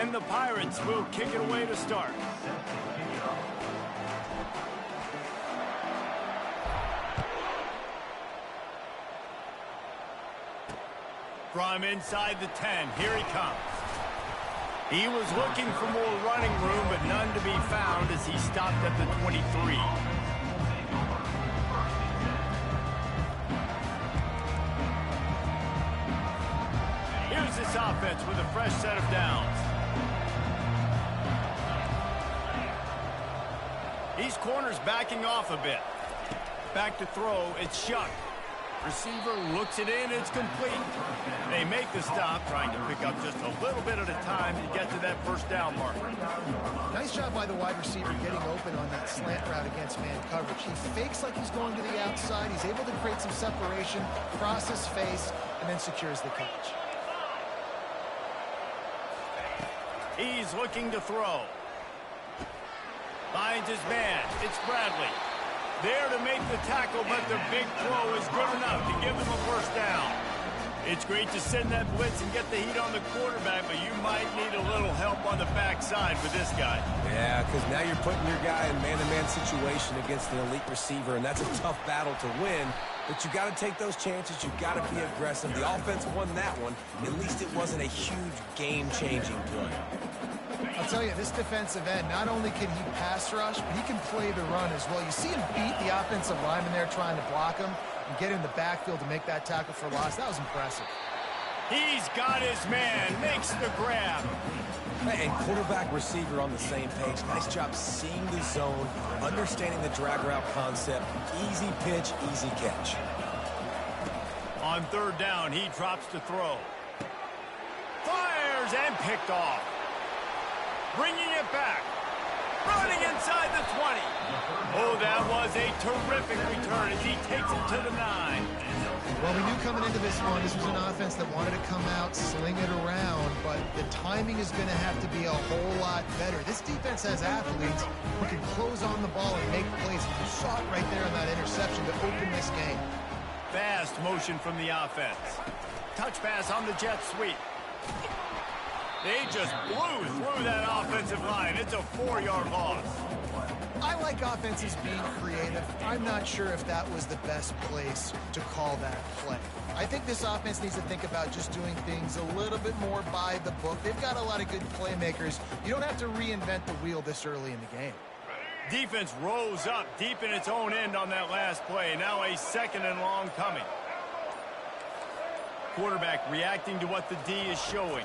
And the Pirates will kick it away to start. From inside the 10, here he comes. He was looking for more running room, but none to be found as he stopped at the 23. Here's this offense with a fresh set of downs. These corners backing off a bit. Back to throw, it's Shuck. Receiver looks it in, it's complete. They make the stop, trying to pick up just a little bit at a time to get to that first down marker. Nice job by the wide receiver getting open on that slant route against man coverage. He fakes like he's going to the outside. He's able to create some separation, cross his face, and then secures the catch. He's looking to throw. Finds his man. It's Bradley. There to make the tackle, but the big throw is good enough to give him a first down. It's great to send that blitz and get the heat on the quarterback, but you might need a little help on the backside with this guy. Yeah, because now you're putting your guy in man-to-man situation against an elite receiver, and that's a tough battle to win. But you got to take those chances. You got to be aggressive. The offense won that one. At least it wasn't a huge game-changing play. I'll tell you, this defensive end, not only can he pass rush, but he can play the run as well. You see him beat the offensive lineman there trying to block him and get in the backfield to make that tackle for loss. That was impressive. He's got his man, makes the grab. And quarterback receiver on the same page. Nice job seeing the zone, understanding the drag route concept. Easy pitch, easy catch. On third down, he drops to throw. Fires and picked off. Bringing it back. Running inside the 20. Oh, that was a terrific return as he takes it to the 9. Well, we knew coming into this one, this was an offense that wanted to come out, sling it around, but the timing is going to have to be a whole lot better. This defense has athletes who can close on the ball and make plays. You saw it right there on that interception to open this game. Fast motion from the offense. Touch pass on the jet sweep. They just blew through that offensive line. It's a 4-yard loss. I like offenses being creative. I'm not sure if that was the best place to call that play. I think this offense needs to think about just doing things a little bit more by the book. They've got a lot of good playmakers. You don't have to reinvent the wheel this early in the game. Defense rose up deep in its own end on that last play. Now a 2nd and long coming. Quarterback reacting to what the D is showing.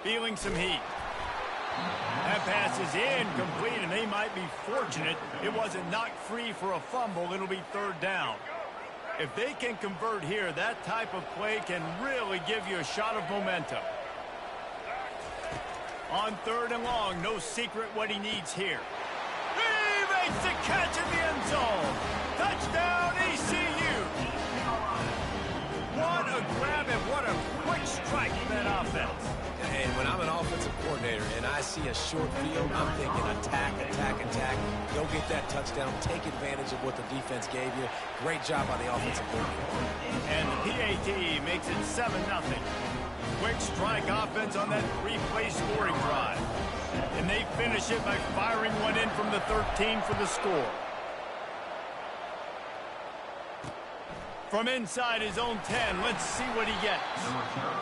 Feeling some heat. That pass is incomplete, and they might be fortunate it wasn't knocked free for a fumble. It'll be third down. If they can convert here, that type of play can really give you a shot of momentum. On third and long, no secret what he needs here. He makes the catch in the end zone. Touchdown, ECU. What a grab and what a quick strike from that offense. And when I'm an offensive coordinator and I see a short field, I'm thinking attack, attack, attack. Go get that touchdown. Take advantage of what the defense gave you. Great job by the offensive coordinator. And the PAT makes it 7-0. Quick strike offense on that 3-play scoring drive. And they finish it by firing one in from the 13 for the score. From inside his own 10, let's see what he gets.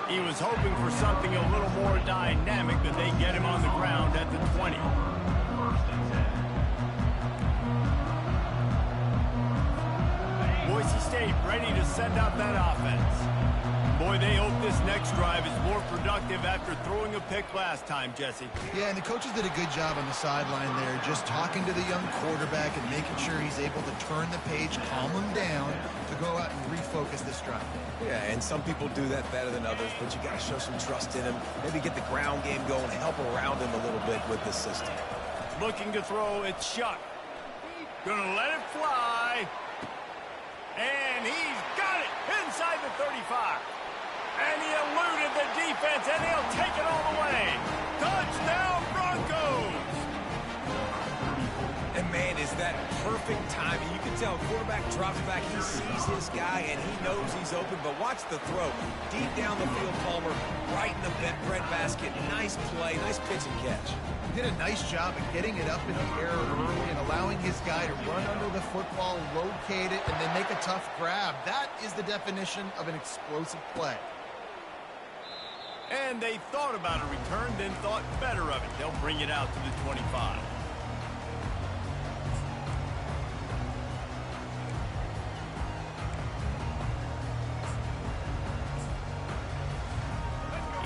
He was hoping for something a little more dynamic, but they get him on the ground at the 20. Boise State ready to send out that offense. Boy, they hope this next drive is more productive after throwing a pick last time, Jesse. Yeah, and the coaches did a good job on the sideline there, just talking to the young quarterback and making sure he's able to turn the page, calm him down, to go out and refocus this drive. Yeah, and some people do that better than others, but you got to show some trust in him. Maybe get the ground game going, help around him a little bit with this system. Looking to throw, it's Shuck. Gonna let it fly. And he's got it inside the 35. And he eluded the defense, and he'll take it all the way. Touchdown, Broncos! And man, is that perfect timing. You can tell quarterback drops back. He sees his guy, and he knows he's open. But watch the throw. Deep down the field, Palmer, right in the breadbasket. Nice play, nice pitch and catch. He did a nice job of getting it up in the air early and allowing his guy to run under the football, locate it, and then make a tough grab. That is the definition of an explosive play. And they thought about a return, then thought better of it. They'll bring it out to the 25.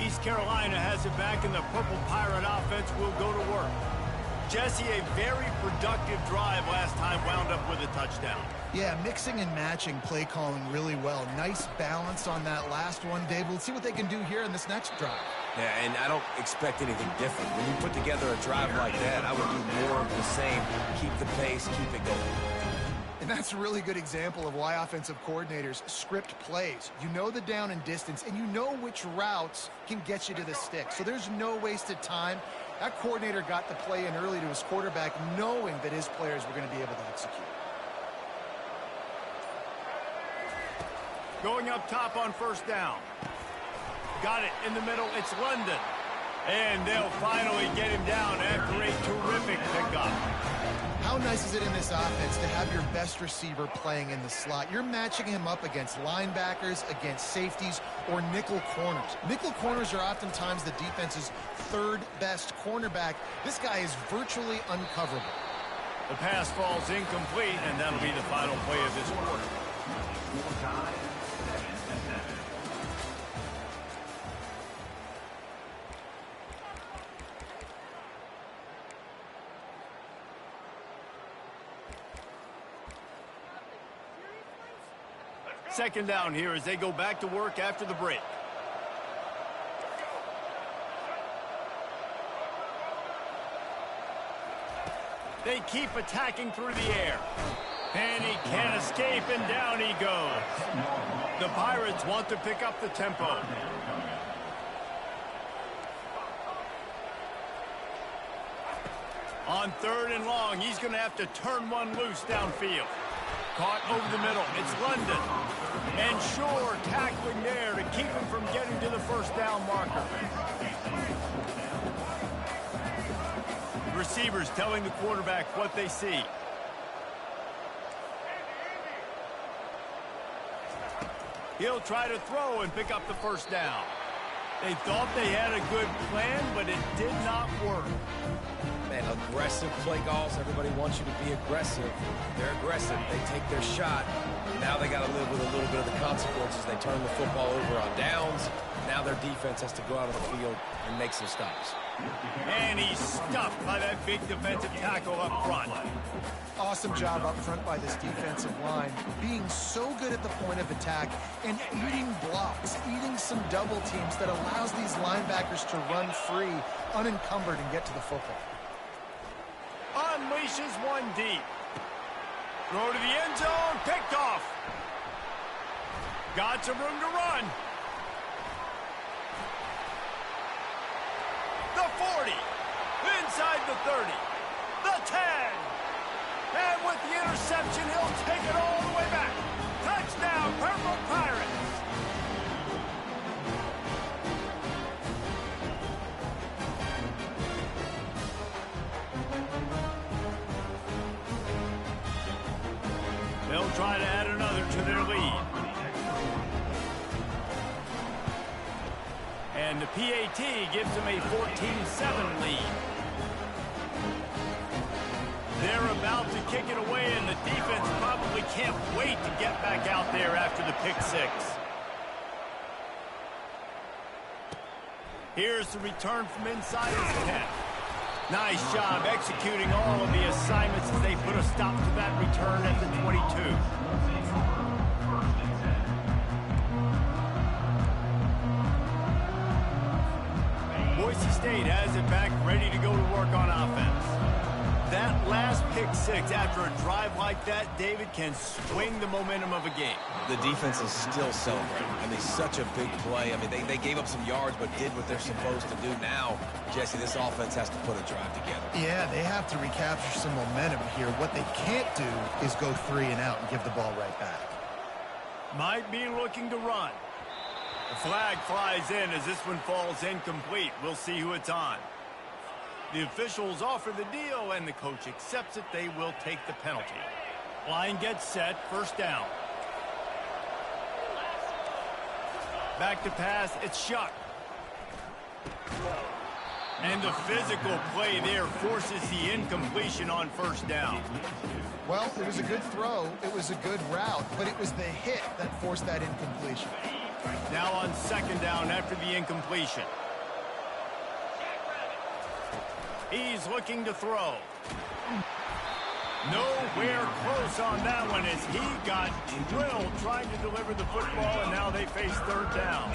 East Carolina has it back, and the Purple Pirate offense will go to work. Jesse, a very productive drive last time, wound up with a touchdown. Yeah, mixing and matching play calling really well. Nice balance on that last one, Dave. We'll see what they can do here in this next drive. Yeah, and I don't expect anything different. When you put together a drive like that, I would do more of the same. Keep the pace, keep it going. And that's a really good example of why offensive coordinators script plays. You know the down and distance, and you know which routes can get you to the stick. So there's no wasted time. That coordinator got the play in early to his quarterback, knowing that his players were going to be able to execute. Going up top on first down. Got it in the middle. It's London. And they'll finally get him down after a terrific pickup. How nice is it in this offense to have your best receiver playing in the slot? You're matching him up against linebackers, against safeties, or nickel corners. Nickel corners are oftentimes the defense's third best cornerback. This guy is virtually uncoverable. The pass falls incomplete, and that'll be the final play of this quarter. Second down here as they go back to work after the break. They keep attacking through the air. And he can't escape, and down he goes. The Pirates want to pick up the tempo. On third and long, he's going to have to turn one loose downfield. Caught over the middle. It's London. And Shore tackling there to keep him from getting to the first down marker. Receivers telling the quarterback what they see. He'll try to throw and pick up the first down. They thought they had a good plan, but it did not work. Man, aggressive play calls. Everybody wants you to be aggressive. They're aggressive. They take their shot. Now they got to live with a little bit of the consequences. They turn the football over on downs. Now their defense has to go out on the field and make some stops. And he's stuffed by that big defensive tackle up front. Awesome job up front by this defensive line, being so good at the point of attack and eating blocks, eating some double teams that allows these linebackers to run free, unencumbered, and get to the football. Unleashes one deep. Throw to the end zone, picked off. Got some room to run. The 40, inside the 30, the 10. And with the interception, he'll take it all the way back. Touchdown, Purple Pirates. They'll try to add another to their lead. And the PAT gives them a 14-7 lead. They're about to kick it away, and the defense probably can't wait to get back out there after the pick six. Here's the return from inside his 10. Nice job executing all of the assignments as they put a stop to that return at the 22. Boise State has it back, ready to go to work on offense. That last pick six after a drive like that, David, can swing the momentum of a game. The defense is still celebrating. I mean, such a big play. I mean, they gave up some yards but did what they're supposed to do. Now, Jesse, this offense has to put a drive together. Yeah, they have to recapture some momentum here. What they can't do is go 3 and out and give the ball right back. Might be looking to run. The flag flies in as this one falls incomplete. We'll see who it's on. The officials offer the deal, and the coach accepts it. They will take the penalty. Line gets set, first down. Back to pass, it's Shuck. And the physical play there forces the incompletion on first down. Well, it was a good throw. It was a good route, but it was the hit that forced that incompletion. Now on second down after the incompletion. He's looking to throw. Nowhere close on that one as he got drilled trying to deliver the football, and now they face third down.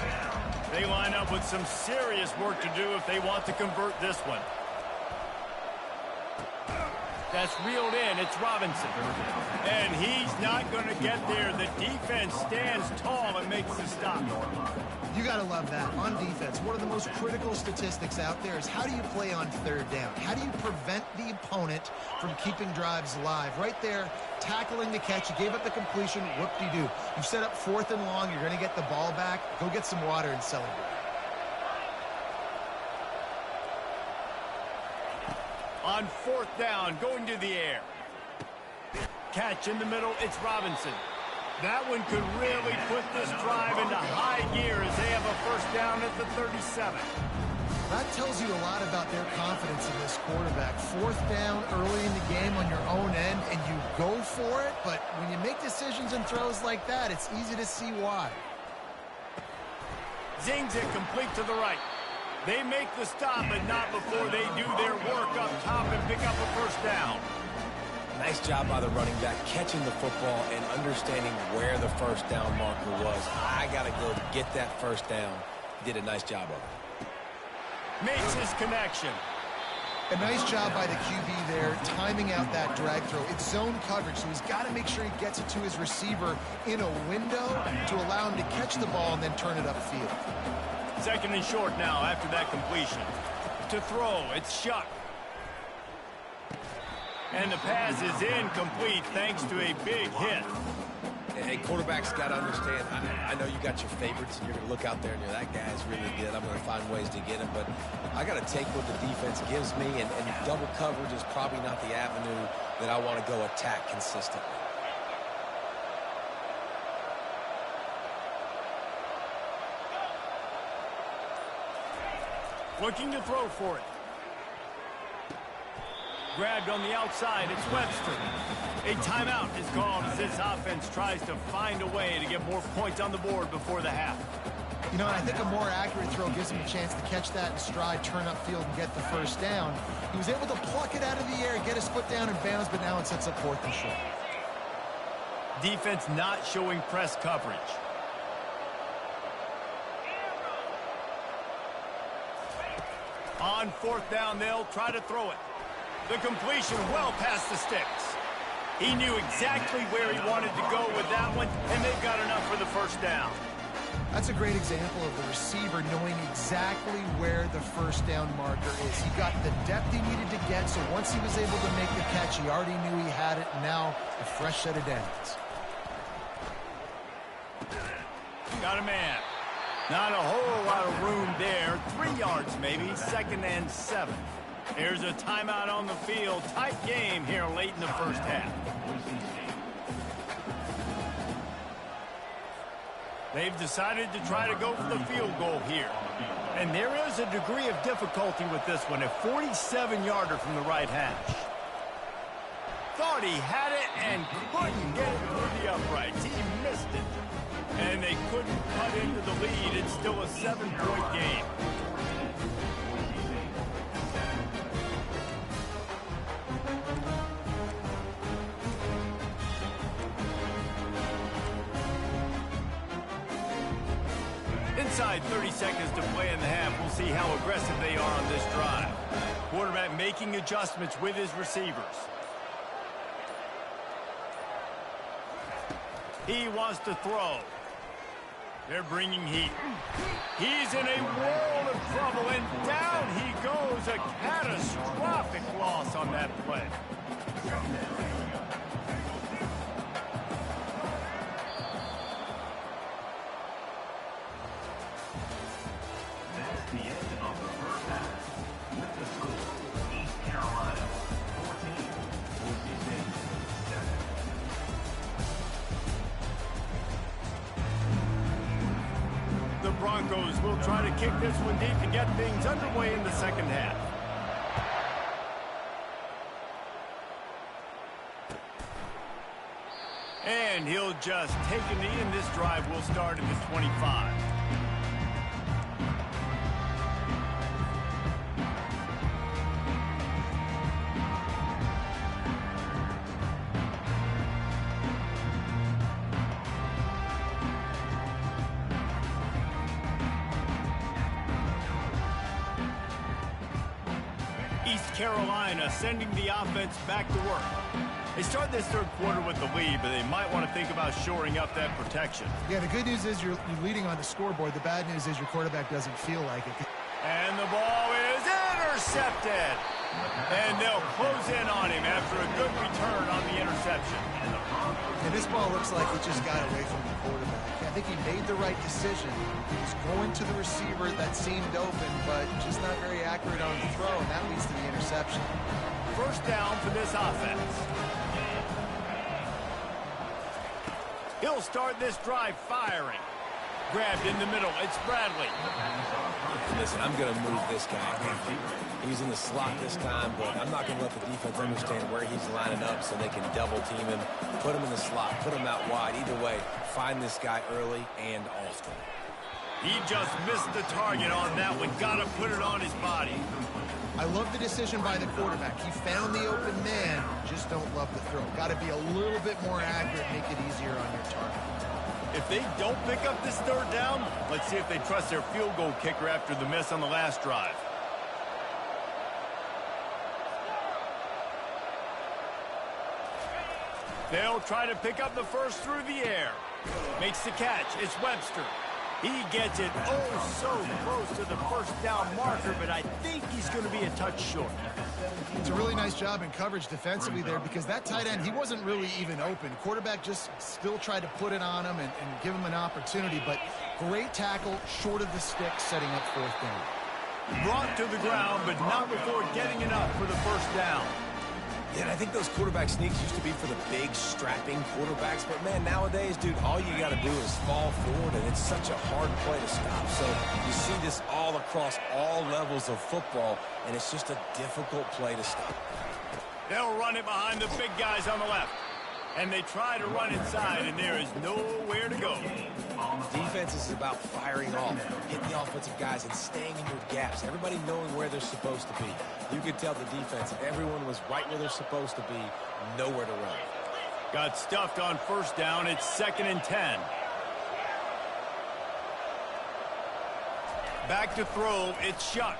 They line up with some serious work to do if they want to convert this one. That's reeled in. It's Robinson. And he's not going to get there. The defense stands tall and makes the stop. You got to love that. On defense, one of the most critical statistics out there is how do you play on third down? How do you prevent the opponent from keeping drives alive? Right there, tackling the catch. You gave up the completion. Whoop-de-doo. You've set up 4th and long. You're going to get the ball back. Go get some water and celebrate. On 4th down, going to the air. Catch in the middle, it's Robinson. That one could really put this drive into high gear as they have a first down at the 37. That tells you a lot about their confidence in this quarterback. 4th down early in the game on your own end, and you go for it, but when you make decisions and throws like that, it's easy to see why. Zings it complete to the right. They make the stop, but not before they do their work up top and pick up a first down. Nice job by the running back catching the football and understanding where the first down marker was. I got to go get that first down. Did a nice job of it. Makes his connection. A nice job by the QB there, timing out that drag throw. It's zone coverage, so he's got to make sure he gets it to his receiver in a window to allow him to catch the ball and then turn it upfield. Second and short now after that completion. To throw, it's Shuck. And the pass is incomplete thanks to a big hit. Hey, quarterbacks got to understand, I know you got your favorites, and you're going to look out there and you're, that guy's really good. I'm going to find ways to get him, but I got to take what the defense gives me, and double coverage is probably not the avenue that I want to go attack consistently. Looking to throw for it. Grabbed on the outside, it's Webster. A timeout is called as this offense tries to find a way to get more points on the board before the half. You know, I think a more accurate throw gives him a chance to catch that in stride, turn upfield, and get the first down. He was able to pluck it out of the air, get his foot down in bounds, but now it sets up 4th and short. Defense not showing press coverage. On 4th down, they'll try to throw it. The completion well past the sticks. He knew exactly where he wanted to go with that one, and they've got enough for the first down. That's a great example of the receiver knowing exactly where the first down marker is. He got the depth he needed to get, so once he was able to make the catch, he already knew he had it, and now a fresh set of downs. Got a man. Not a whole lot of room there. 3 yards maybe, 2nd and 7. There's a timeout on the field. Tight game here late in the first half. They've decided to try to go for the field goal here. And there is a degree of difficulty with this one. A 47-yarder from the right hash. Thought he had it and couldn't get it through the uprights. He missed it. And they couldn't cut into the lead. It's still a 7-point game. Inside 30 seconds to play in the half. We'll see how aggressive they are on this drive. Quarterback making adjustments with his receivers. He wants to throw. They're bringing heat. He's in a world of trouble, and down he goes. A catastrophic loss on that play. That's the end of the first half. With the score, East Carolina 14, Boise State 7. The Broncos will try to kick this one deep to get things underway in the second half. And he'll just take a knee, and this drive will start at the 25. Carolina sending the offense back to work. They start this third quarter with the lead, but they might want to think about shoring up that protection. Yeah, the good news is you're leading on the scoreboard. The bad news is your quarterback doesn't feel like it. And the ball is intercepted. And they'll close in on him after a good return on the interception. And this ball looks like it just got away from the quarterback. I think he made the right decision. He was going to the receiver that seemed open, but just not very accurate on the throw, and that leads to the interception. First down for this offense. He'll start this drive firing. Grabbed in the middle. It's Bradley. Listen, I'm going to move this guy. He's in the slot this time, but I'm not going to let the defense understand where he's lining up so they can double team him, put him in the slot, put him out wide. Either way, find this guy early and often. He just missed the target on that one. Got to put it on his body. I love the decision by the quarterback. He found the open man, just don't love the throw. Got to be a little bit more accurate, make it easier on your target. If they don't pick up this third down, let's see if they trust their field goal kicker after the miss on the last drive. They'll try to pick up the first through the air. Makes the catch. It's Webster. He gets it oh so close to the first down marker, but I think he's going to be a touch short. It's a really nice job in coverage defensively there because that tight end, he wasn't really even open. Quarterback just still tried to put it on him and give him an opportunity, but great tackle short of the stick, setting up fourth down. Brought to the ground, but not before getting enough for the first down. Yeah, and I think those quarterback sneaks used to be for the big, strapping quarterbacks. But, man, nowadays, dude, all you got to do is fall forward, and it's such a hard play to stop. So you see this all across all levels of football, and it's just a difficult play to stop. They'll run it behind the big guys on the left. And they try to run inside, and there is nowhere to go. Defense is about firing off, hitting the offensive guys, and staying in your gaps. Everybody knowing where they're supposed to be. You could tell the defense, everyone was right where they're supposed to be, nowhere to run. Got stuffed on first down. It's 2nd and 10. Back to throw. It's Shuck.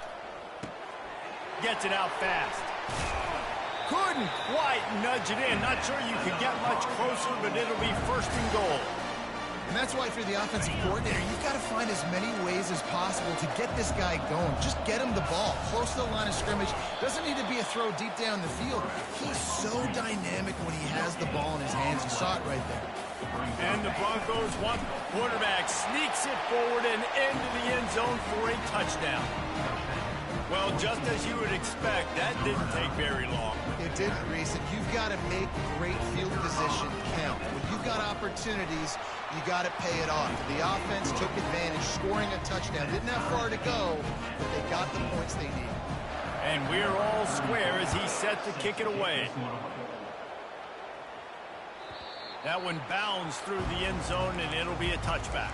Gets it out fast. Couldn't quite nudge it in. Not sure you could get much closer, but it'll be 1st and goal. And that's why, if you're the offensive coordinator, you've got to find as many ways as possible to get this guy going. Just get him the ball close to the line of scrimmage. Doesn't need to be a throw deep down the field. He's so dynamic when he has the ball in his hands. You saw it right there. And the Broncos want quarterback sneaks it forward and into the end zone for a touchdown. Well, just as you would expect, that didn't take very long. It didn't, Reese. You've got to make great field position count. When you've got opportunities, you got to pay it off. The offense took advantage, scoring a touchdown. Didn't have far to go, but they got the points they needed. And we're all square as he's set to kick it away. That one bounds through the end zone, and it'll be a touchback.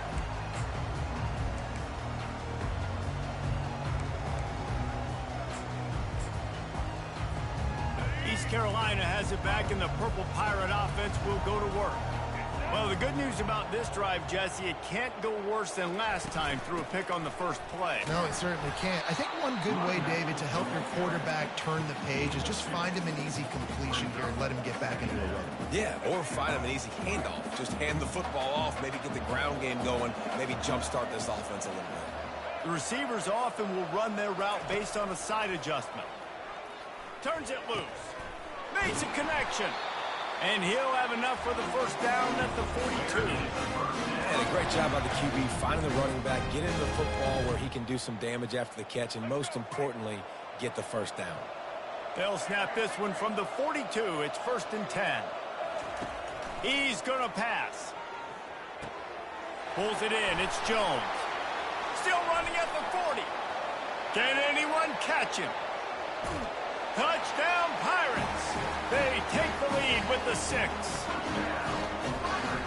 East Carolina has it back, and the Purple Pirate offense will go to work. Well, the good news about this drive, Jesse, it can't go worse than last time through a pick on the first play. No, it certainly can't. I think one good way, David, to help your quarterback turn the page is just find him an easy completion here and let him get back into a rhythm. Yeah, or find him an easy handoff. Just hand the football off, maybe get the ground game going, maybe jumpstart this offense a little bit. The receivers often will run their route based on a side adjustment. Turns it loose. Makes a connection. And he'll have enough for the first down at the 42. And a great job by the QB finding the running back, getting the football where he can do some damage after the catch, and most importantly, get the first down. They'll snap this one from the 42. It's 1st and 10. He's going to pass. Pulls it in. It's Jones. Still running at the 40. Can anyone catch him? Touchdown, Pirates. They take the lead with the 6.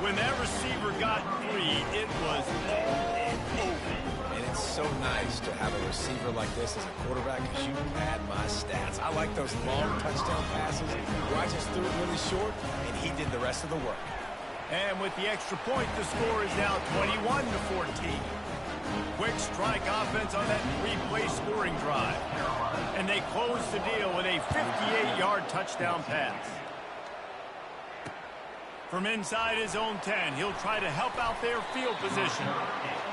When that receiver got 3, it was all over. And it's so nice to have a receiver like this as a quarterback because you pad my stats. I like those long touchdown passes where I just threw it really short, and he did the rest of the work. And with the extra point, the score is now 21-14. Quick strike offense on that 3-play scoring drive. And they close the deal with a 58-yard touchdown pass. From inside his own 10, he'll try to help out their field position.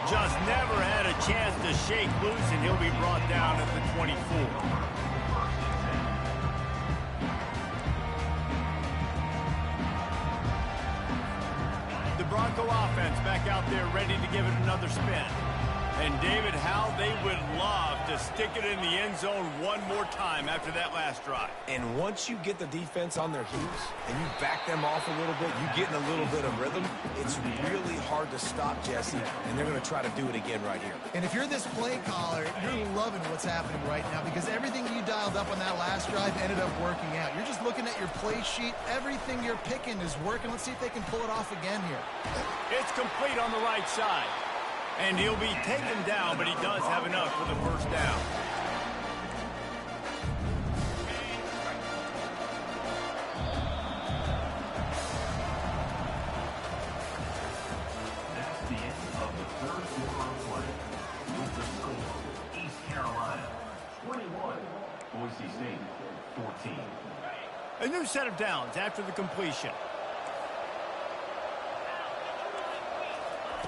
Just never had a chance to shake loose, and he'll be brought down at the 24. The Bronco offense back out there ready to give it another spin. And, David, how they would love to stick it in the end zone one more time after that last drive. And once you get the defense on their heels and you back them off a little bit, you get in a little bit of rhythm, it's really hard to stop, Jesse, and they're going to try to do it again right here. And if you're this play caller, you're loving what's happening right now because everything you dialed up on that last drive ended up working out. You're just looking at your play sheet. Everything you're picking is working. Let's see if they can pull it off again here. It's complete on the right side. And he'll be taken down, but he does have enough for the first down. That's the end of the third quarter of play. With the score, East Carolina 21, Boise State 14. A new set of downs after the completion.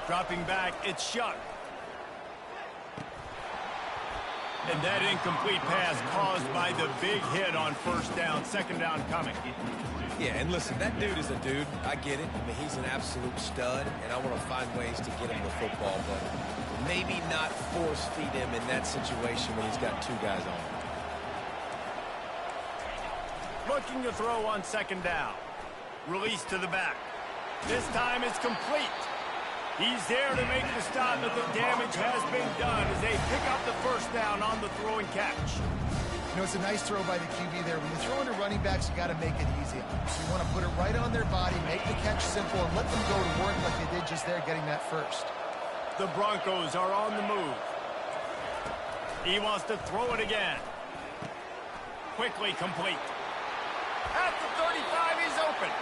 Dropping back, it's Shuck. And that incomplete pass caused by the big hit on first down, second down coming. Yeah, and listen, that dude is a dude. I get it. I mean, he's an absolute stud, and I want to find ways to get him the football, but maybe not force feed him in that situation when he's got 2 guys on him. Looking to throw on second down. Release to the back. This time it's complete. He's there to make the stop, but the damage has been done as they pick up the first down on the throw and catch. You know, it's a nice throw by the QB there. When you're throwing to running backs, you got to make it easy. So you want to put it right on their body, make the catch simple, and let them go to work like they did just there, getting that first. The Broncos are on the move. He wants to throw it again. Quickly complete. At the 35, he's open.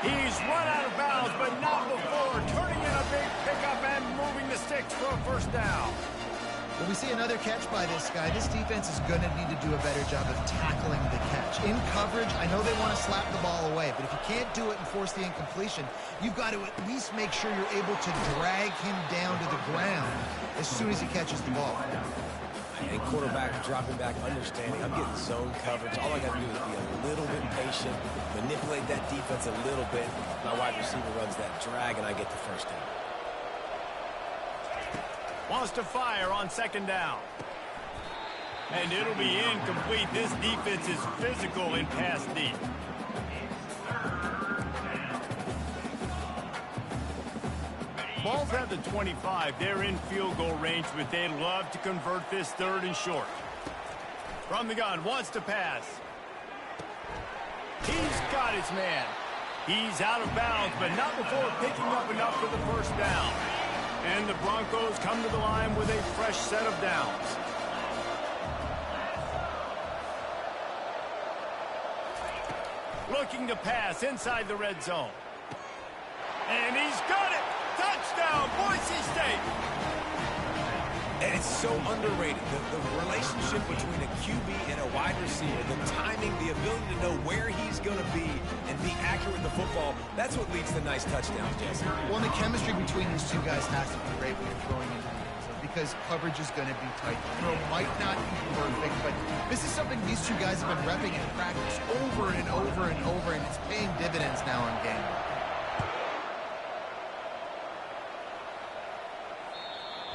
He's run out of bounds, but not before turning in a big pickup and moving the sticks for a first down. When we see another catch by this guy, this defense is going to need to do a better job of tackling the catch. In coverage, I know they want to slap the ball away, but if you can't do it and force the incompletion, you've got to at least make sure you're able to drag him down to the ground as soon as he catches the ball. And quarterback dropping back, understanding I'm getting zone coverage. All I got to do is be a little bit patient, manipulate that defense a little bit. My wide receiver runs that drag, and I get the first down. Wants to fire on second down. And it'll be incomplete. This defense is physical in pass deep. Ball's at the 25. They're in field goal range, but they'd love to convert this third and short. From the gun, wants to pass. He's got his man. He's out of bounds, but not before picking up enough for the first down. And the Broncos come to the line with a fresh set of downs. Looking to pass inside the red zone. And he's got it. Touchdown, Boise State. And it's so underrated, the relationship between a QB and a wide receiver, the timing, the ability to know where he's going to be and be accurate with the football, that's what leads to nice touchdowns, Jesse. Well, the chemistry between these two guys has to be great when you're throwing into the end zone because coverage is going to be tight. The throw might not be perfect, but this is something these two guys have been repping in practice over and over and over, and it's paying dividends now in game.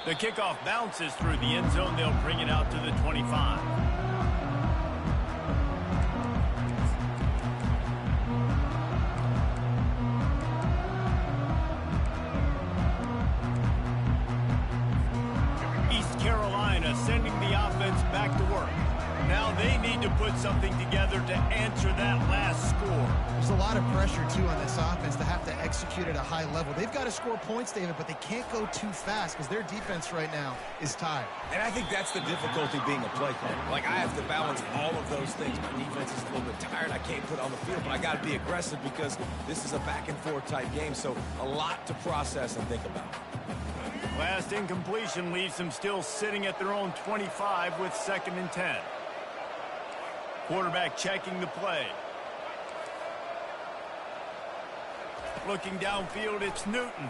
The kickoff bounces through the end zone. They'll bring it out to the 25. East Carolina sending the offense back to work. Now they need to put something together to answer that last score. There's a lot of pressure, too, on this offense to have to execute at a high level. They've got to score points, David, but they can't go too fast because their defense right now is tired. And I think that's the difficulty being a play caller. Like, I have to balance all of those things. My defense is a little bit tired. I can't put on the field, but I got to be aggressive because this is a back-and-forth type game, so a lot to process and think about. Last incompletion leaves them still sitting at their own 25 with 2nd and 10. Quarterback checking the play. Looking downfield, it's Newton.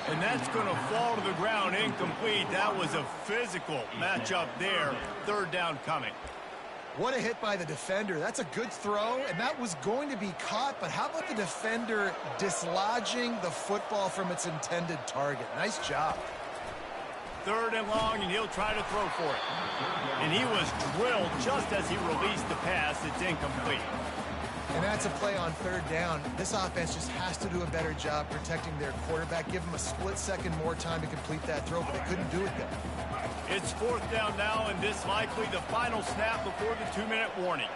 And that's going to fall to the ground incomplete. That was a physical matchup there. 3rd down coming. What a hit by the defender. That's a good throw, and that was going to be caught, but how about the defender dislodging the football from its intended target? Nice job. 3rd and long, and he'll try to throw for it. And he was drilled just as he released the pass. It's incomplete. And that's a play on 3rd down. This offense just has to do a better job protecting their quarterback. Give them a split second more time to complete that throw, but they couldn't do it there. It's 4th down now, and this likely the final snap before the 2-minute warning.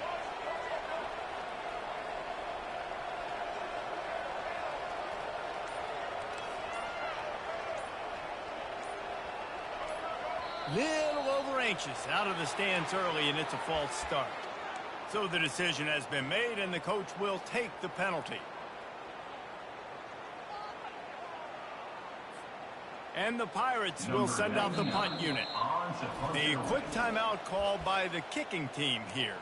Little over anxious out of the stands early, and it's a false start. So the decision has been made, and the coach will take the penalty. And the Pirates will send out the punt unit. A quick timeout called by the kicking team here.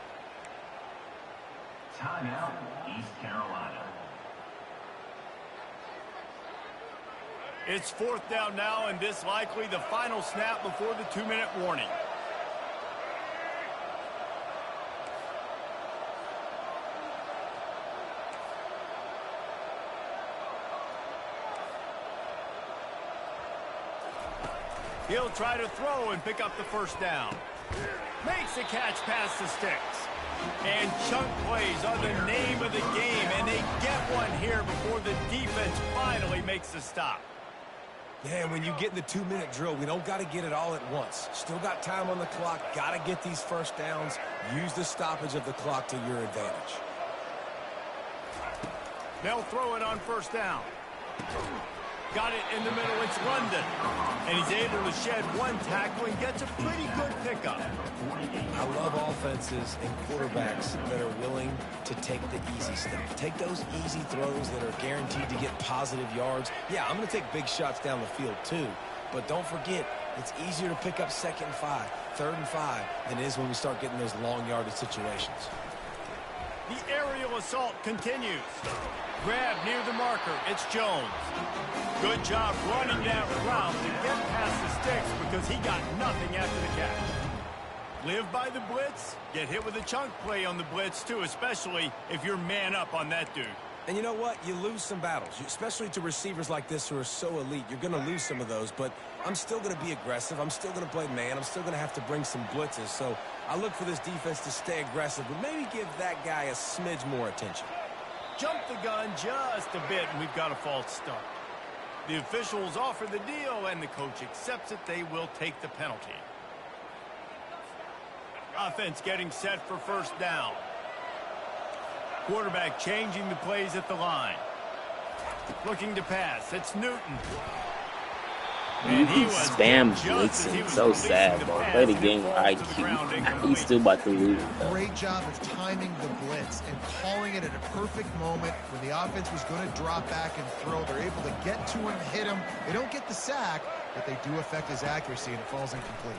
Timeout, East Carolina. It's 4th down now, and this likely the final snap before the 2-minute warning. He'll try to throw and pick up the 1st down. Makes the catch past the sticks. And chunk plays are the name of the game, and they get one here before the defense finally makes the stop. Yeah, when you get in the 2-minute drill, we don't got to get it all at once. Still got time on the clock, got to get these 1st downs. Use the stoppage of the clock to your advantage. They'll throw it on 1st down. Got it in the middle, it's London. And he's able to shed one tackle and gets a pretty good pickup. I love offenses and quarterbacks that are willing to take the easy stuff. Take those easy throws that are guaranteed to get positive yards. Yeah, I'm going to take big shots down the field too. But don't forget, it's easier to pick up 2nd and 5, 3rd and 5 than it is when we start getting those long yardage situations. The aerial assault continues. Grab near the marker. It's Jones. Good job running that route to get past the sticks because he got nothing after the catch. Live by the blitz. Get hit with a chunk play on the blitz, too, especially if you're man up on that dude. And you know what? You lose some battles, especially to receivers like this who are so elite. You're going to lose some of those, but I'm still going to be aggressive. I'm still going to play man. I'm still going to have to bring some blitzes. So I look for this defense to stay aggressive, but maybe give that guy a smidge more attention. Jump the gun just a bit, and we've got a false start. The officials offer the deal, and the coach accepts it. They will take the penalty. Offense getting set for 1st down. Quarterback changing the plays at the line. Looking to pass. It's Newton. And he was Spam just as he blitzing. was So sad, releasing the bro. pass, Play the and it game with falls to the IQ. ground He's incomplete. still about to lose it, though. Great job of timing the blitz and calling it at a perfect moment when the offense was going to drop back and throw. They're able to get to him, hit him. They don't get the sack, but they do affect his accuracy, and it falls incomplete.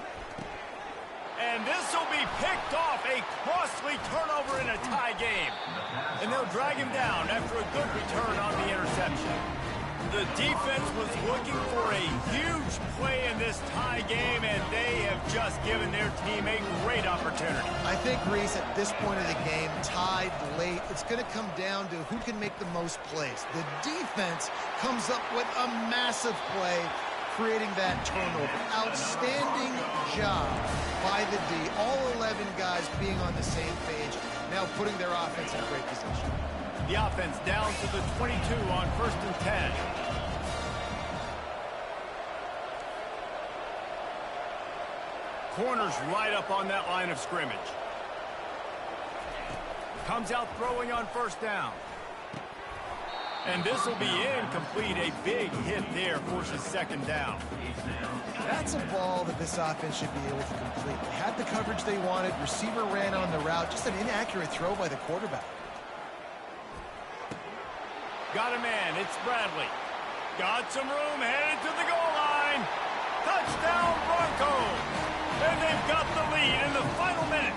And this will be picked off, a costly turnover in a tie game. And they'll drag him down after a good return on the interception. The defense was looking for a huge play in this tie game, and they have just given their team a great opportunity. I think, Reese, at this point of the game, tied late, it's going to come down to who can make the most plays. The defense comes up with a massive play, creating that turnover. Outstanding job by the D. All 11 guys being on the same page, now putting their offense in great position. The offense down to the 22 on 1st and 10. Corners right up on that line of scrimmage. Comes out throwing on 1st down. And this will be incomplete. A big hit there forces 2nd down. That's a ball that this offense should be able to complete. They had the coverage they wanted. Receiver ran on the route. Just an inaccurate throw by the quarterback. Got a man. It's Bradley. Got some room. Headed to the goal line. Touchdown Broncos. And they've got the lead in the final minute.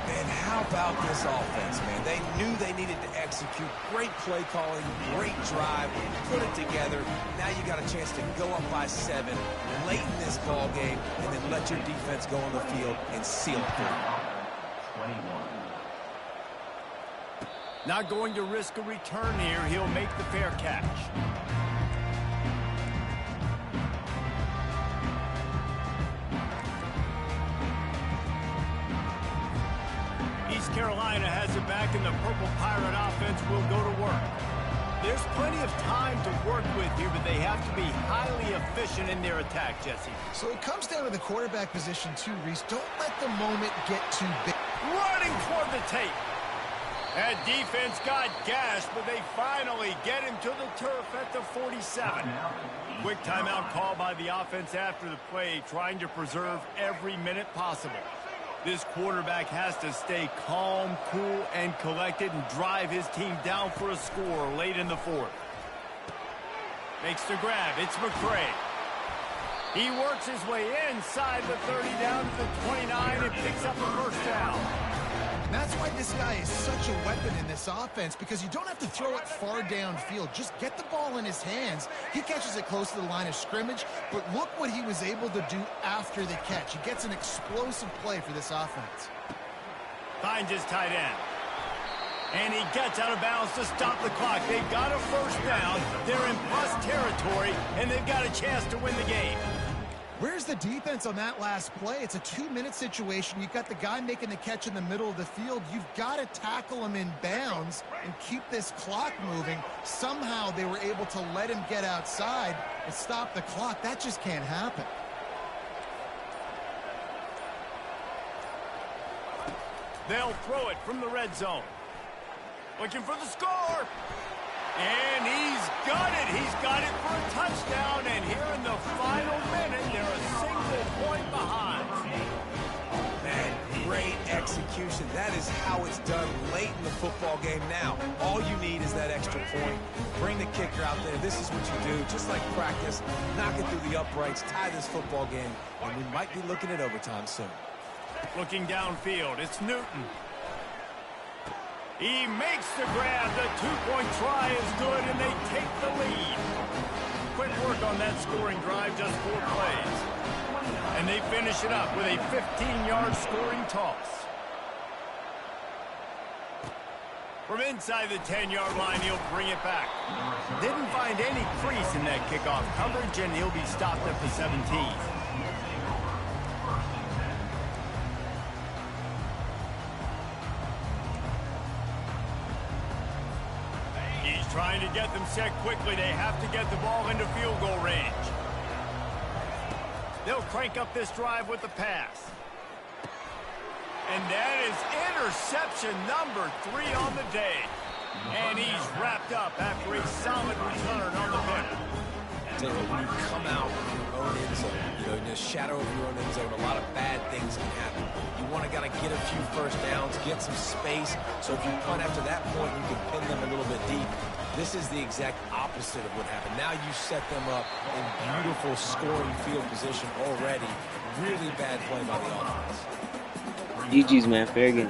And how about this offense, man? They knew they needed to execute. Great play calling, great drive, put it together. Now you got a chance to go up by 7 late in this ball game, and then let your defense go on the field and seal it for you. 21. Not going to risk a return here. He'll make the fair catch. East Carolina has it back, and the Purple Pirate offense will go to work. There's plenty of time to work with here, but they have to be highly efficient in their attack, Jesse. So it comes down to the quarterback position too, Reese. Don't let the moment get too big. Running toward the tape. That defense got gashed, but they finally get him to the turf at the 47. Quick timeout call by the offense after the play, trying to preserve every minute possible. This quarterback has to stay calm, cool, and collected and drive his team down for a score late in the 4th. Makes the grab. It's McCray. He works his way inside the 30 down to the 29 and picks up a 1st down. That's why this guy is such a weapon in this offense, because you don't have to throw it far downfield. Just get the ball in his hands. He catches it close to the line of scrimmage, but look what he was able to do after the catch. He gets an explosive play for this offense. Finds his tight end. And he gets out of bounds to stop the clock. They've got a 1st down. They're in plus territory, and they've got a chance to win the game. Where's the defense on that last play? It's a 2-minute situation. You've got the guy making the catch in the middle of the field. You've got to tackle him in bounds and keep this clock moving. Somehow they were able to let him get outside and stop the clock. That just can't happen. They'll throw it from the red zone. Looking for the score. And he's got it. He's got it for a touchdown. And here in the final minute, they're a single point behind. Man, great execution. That is how it's done late in the football game now. All you need is that extra point. Bring the kicker out there. This is what you do. Just like practice, knock it through the uprights, tie this football game, and we might be looking at overtime soon. Looking downfield, it's Newton. He makes the grab. The 2-point try is good, and they take the lead. Quick work on that scoring drive, just 4 plays. And they finish it up with a 15-yard scoring toss. From inside the 10-yard line, he'll bring it back. Didn't find any crease in that kickoff coverage, and he'll be stopped at the 17. Trying to get them set quickly. They have to get the ball into field goal range. They'll crank up this drive with the pass. And that is interception number 3 on the day. And he's wrapped up after a solid return on the pick. tell you, when you come out in your own end zone, you know, in the shadow of your own end zone, a lot of bad things can happen. You want to gotta get a few first downs, get some space, so if you punt after that point, you can pin them a little bit deep. This is the exact opposite of what happened. Now you set them up in beautiful scoring field position already. Really bad play by the offense. GG's, man. Fair game.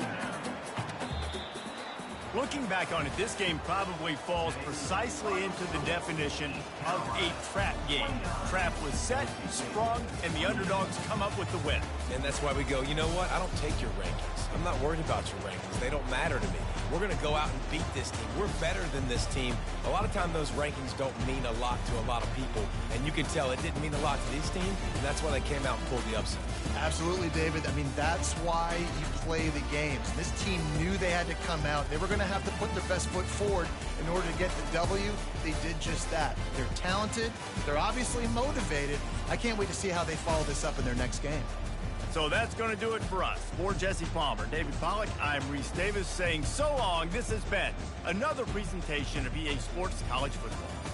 Looking back on it, this game probably falls precisely into the definition of a trap game. Trap was set, sprung, and the underdogs come up with the win. And that's why we go, you know what? I don't take your rankings. I'm not worried about your rankings. They don't matter to me. We're going to go out and beat this team. We're better than this team. A lot of times those rankings don't mean a lot to a lot of people. And you can tell it didn't mean a lot to this team. And that's why they came out and pulled the upset. Absolutely, David. I mean, that's why you play the games. This team knew they had to come out. They were going to have to put their best foot forward in order to get the W. They did just that. They're talented. They're obviously motivated. I can't wait to see how they follow this up in their next game. So that's going to do it for us. For Jesse Palmer, David Pollack, I'm Reese Davis saying so long. This has been another presentation of EA Sports College Football.